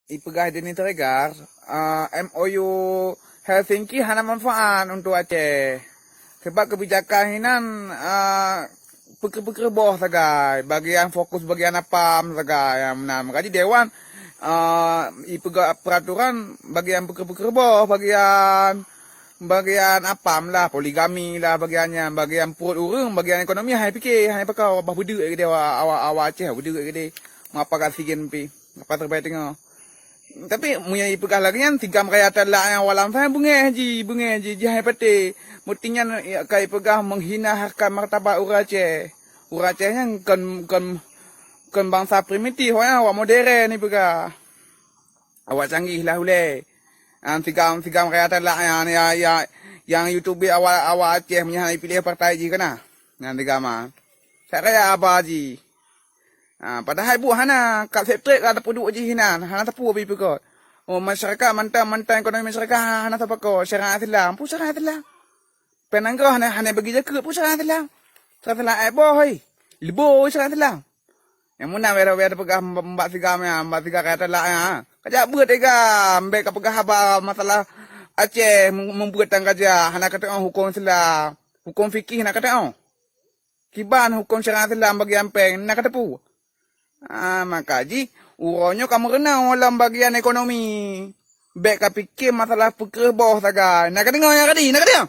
ipegah din itu regar MOU Helsinki hana manfaat untuk Aceh. Sebab kebijakan hinan peker-peker bawah sagai, bagian fokus bagian apam sagai yang menang. Jadi dewan ipegah peraturan bagian peker-peker bawah, bagian apam lah, poligami lah bagiannya, bagian perut urang, bagian ekonomi hai fikir, hai pakau bah beduk ke dia awak Aceh beduk ke dia. Mengapa kasihan pi? Apa terbaik tengok. Tapi munya ipegah lagi kan tiga mereka lah yang walam saya bunga ji hai pete. Mestinya kai pegah menghina harkat martabat orang Aceh. Orang Aceh yang kan bangsa primitif awak modern ni pegah. Awak canggih lah ule. Tiga mereka lah yang YouTube awak Aceh punya pilih partai ji kana. Yang tiga mah. Saya kaya apa ji. Padahal ibu hana kat sekretariat ada penduduk je hina hana tapu abi pekot. Oh masyarakat mantan ekonomi masyarakat hana tapu syariat Islam pu syariat Islam. Penangkau hana bagi jaga pu syariat Islam. Syariat Islam ai boy. Lebo syariat Islam. Yang mana wera pegah mbak tiga kata lah ya. Kajak buat ega ambek pegah haba masalah Aceh membuat kerja hana kata hukum Islam. Hukum fikih hana kata Kiban hukum syariat Islam bagi ampeng nak kata pu. Maka uronyo kamu kena dalam bagian ekonomi. Baik ka fikir masalah peker bawah saga. Nak dengar yang tadi, nak dengar.